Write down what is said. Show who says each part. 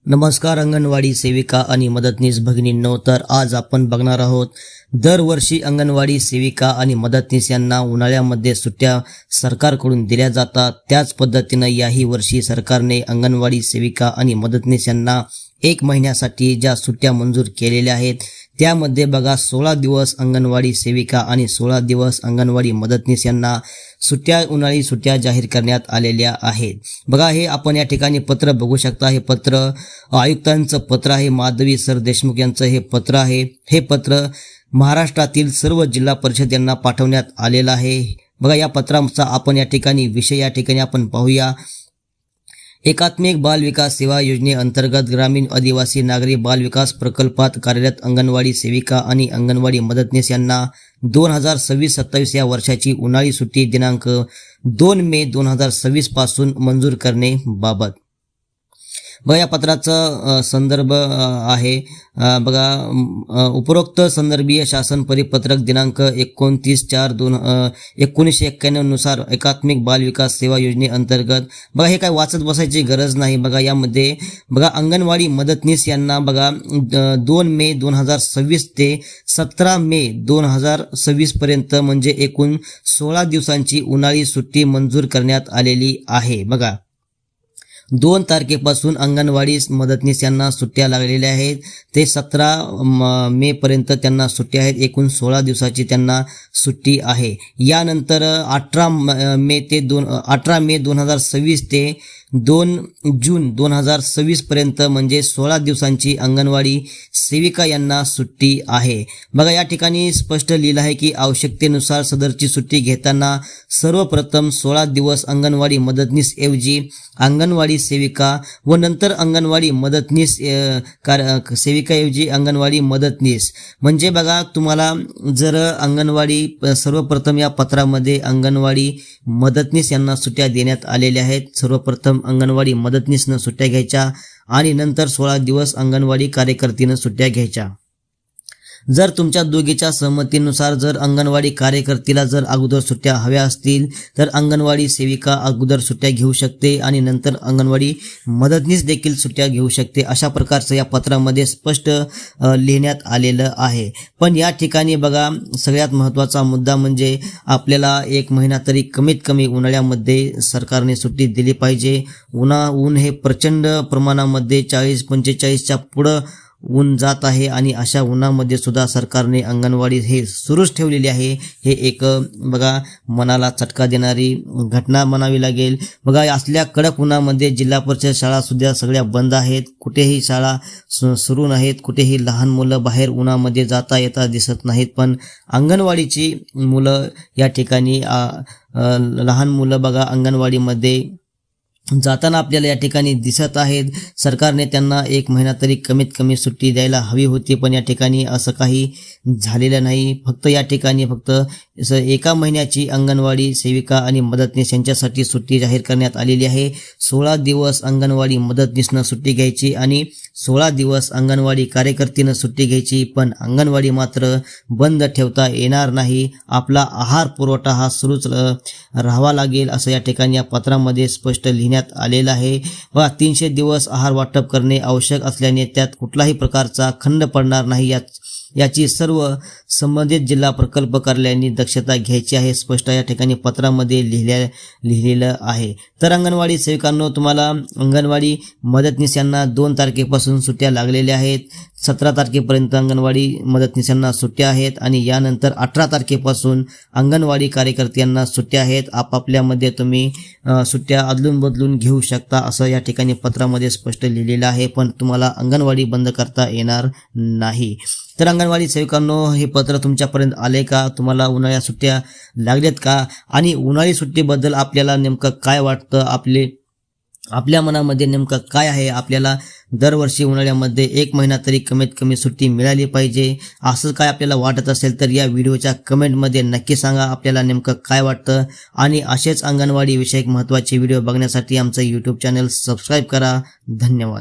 Speaker 1: नमस्कार अंगणवाडी सेविका आणि मदतनीस भगिनींनो, तर आज आपण बघणार आहोत दरवर्षी अंगणवाडी सेविका आणि मदतनीस यांना उन्हाळ्यामध्ये सुट्ट्या सरकारकडून दिल्या जातात। त्याच पद्धतीने याही वर्षी सरकारने अंगणवाडी सेविका आणि मदतनीस यांना 1 महिन्यासाठी ज्या सुट्ट्या मंजूर केलेल्या आहेत त्यामध्ये बघा 16 दिवस अंगणवाडी सेविका आणि 16 दिवस अंगणवाडी मदतनीस यांना सुट्ट्या उन्हाळी सुट्ट्या जाहीर करण्यात आलेल्या आहेत। बघा हे आपण या ठिकाणी पत्र बघू शकता। हे पत्र आयुक्तांचं पत्र आहे, माधवी सर देशमुख यांचं हे पत्र आहे। हे पत्र महाराष्ट्रातील सर्व जिल्हा परिषद यांना पाठवण्यात आलेलं आहे। बघा या पत्राचा आपण या ठिकाणी विषय या ठिकाणी आपण पाहूया। एकात्मिक बाल विकास सेवा योजनेअंतर्गत ग्रामीण आदिवासी नागरी बाल विकास प्रकल्पात कार्यरत अंगणवाडी सेविका आणि अंगणवाडी मदतनीस यांना 2026-27 या वर्षाची उन्हाळी सुट्टी दिनांक 2 मे 2026 पासून मंजूर करणे बाबत बघा या पत्राचा संदर्भ आहे। बघा उपरोक्त संदर्भीय शासन परिपत्रक दिनांक 29/4/1991 नुसार एकात्मिक बाल विकास सेवा योजनेअंतर्गत बघा हे काय वाचत बसायची गरज नाही। बघा यामध्ये बघा अंगणवाडी मदतनीस यांना बघा 2 मे 2026 ते 17 मे 2026 पर्यंत म्हणजे एकूण 16 दिवसांची उन्हाळी सुट्टी मंजूर करण्यात आलेली आहे। बघा 2 तारखेपासून अंगणवाडी मदतनीस यांना सुट्ट्या लागलेल्या आहेत, ते 17 मे पर्यंत त्यांना सुट्ट्या आहेत। एकूण 16 दिवसाची त्यांना सुट्टी आहे। यानंतर 18 मे 2026 ते 2 जून 2026 पर्यंत म्हणजे 16 दिवसांची अंगणवाडी सेविका यांना सुट्टी आहे। बघा या ठिकाणी स्पष्ट लिहिलं आहे की आवश्यकतेनुसार सदरची सुट्टी घेताना सर्वप्रथम 16 दिवस अंगणवाडी मदतनीस ऐवजी अंगणवाडी सेविका व नंतर अंगणवाडी मदतनीस सेविकाऐवजी अंगणवाडी मदतनीस म्हणजे बघा तुम्हाला जर अंगणवाडी सर्वप्रथम या पत्रामध्ये अंगणवाडी मदतनीस यांना सुट्ट्या देण्यात आलेल्या आहेत। सर्वप्रथम अंगणवाडी मदतनीसनं सुट्ट्या घ्यायच्या आणि नंतर 16 दिवस अंगणवाडी कार्यकर्तीनं सुट्ट्या घ्यायच्या। जर तुमच्या दोघीच्या सहमतीनुसार जर अंगणवाडी कार्यकर्तीला जर अगोदर सुट्ट्या हव्या असतील तर अंगणवाडी सेविका अगोदर सुट्ट्या घेऊ शकते आणि नंतर अंगणवाडी मदतनीस देखील सुट्ट्या घेऊ शकते। अशा प्रकारचं या पत्रामध्ये स्पष्ट लिहिण्यात आलेलं आहे। पण या ठिकाणी बघा सगळ्यात महत्त्वाचा मुद्दा म्हणजे आपल्याला 1 महिना तरी कमीत कमी उन्हाळ्यामध्ये सरकारने सुट्टी दिली पाहिजे। ऊन हे प्रचंड प्रमाणामध्ये 40-45च्या पुढं ऊन जात आहे आणि अशा उन्हामध्ये सुद्धा सरकारने अंगणवाडी हे सुरूच ठेवलेली आहे। हे एक बघा मनाला चटका देणारी घटना म्हणावी लागेल। बघा असल्या कडक उन्हामध्ये जिल्हा परिषद शाळा सुद्धा सगळ्या बंद आहेत, कुठेही शाळा सुरू नाहीत, कुठेही लहान मुलं बाहेर उन्हामध्ये जाता येता दिसत नाहीत। पण अंगणवाडीची मुलं या ठिकाणी लहान मुलं बघा अंगणवाडीमध्ये जाताना आपल्याला या ठिकाणी दिसत आहेत। सरकारने त्यांना 1 महिना तरी कमीत कमी सुट्टी द्यायला हवी होती, पण या ठिकाणी असं काही झालेलं नाही। फक्त या ठिकाणी फक्त 1 महिन्याची अंगणवाडी सेविका आणि मदतनीस यांच्यासाठी सुट्टी जाहीर करण्यात आलेली आहे। 16 दिवस अंगणवाडी मदतनीसनं सुट्टी घ्यायची आणि 16 दिवस अंगणवाडी कार्यकर्तीनं सुट्टी घ्यायची। पण अंगणवाडी मात्र बंद ठेवता येणार नाही, आपला आहार पुरवठा हा सुरूच राहावा लागेल असं या ठिकाणी या पत्रामध्ये स्पष्ट लिहिण्यात आलेलं आहे। व 300 दिवस आहार वाटप करणे आवश्यक असल्याने त्यात कुठलाही प्रकारचा खंड पडणार नाही याची सर्व संबंधित जिल्हा प्रकल्प कार्यालयांनी दक्षता घ्यायची आहे, स्पष्ट या ठिकाणी पत्रामध्ये लिहिलेलं आहे। तर अंगणवाडी सेविकांनो तुम्हाला अंगणवाडी मदतनीस यांना 2 तारखेपासून सुट्ट्या लागलेल्या आहेत, 17 तारखेपर्यंत अंगणवाडी मदतनीस यांना सुट्ट्या आहेत आणि यानंतर 18 तारखेपासून अंगणवाडी कार्यकर्त्यांना सुट्ट्या आहेत। आपापल्यामध्ये तुम्ही सुट्ट्या अदलून बदलून घेऊ शकता असं या ठिकाणी पत्रामध्ये स्पष्ट लिहिलेलं आहे। पण तुम्हाला अंगणवाडी बंद करता येणार नाही। तर अंगणवाडी सेविकांनो हे पत्र तुमच्यापर्यंत आले का? तुम्हाला उन्हाळ्या सुट्ट्या लागल्यात का? आणि उन्हाळी सुट्टीबद्दल आपल्याला नेमकं काय वाटतं? आपल्या मनामध्ये नेमकं काय आहे? आपल्याला दरवर्षी उन्हाळ्यामध्ये 1 महिना तरी कमीत कमी सुट्टी मिळाली पाहिजे असं काय आपल्याला वाटत असेल तर या व्हिडिओच्या कमेंटमध्ये नक्की सांगा आपल्याला नेमकं काय वाटतं। आणि असेच अंगणवाडी विषयक महत्त्वाचे व्हिडिओ बघण्यासाठी आमचं YouTube चॅनल सबस्क्राईब करा। धन्यवाद।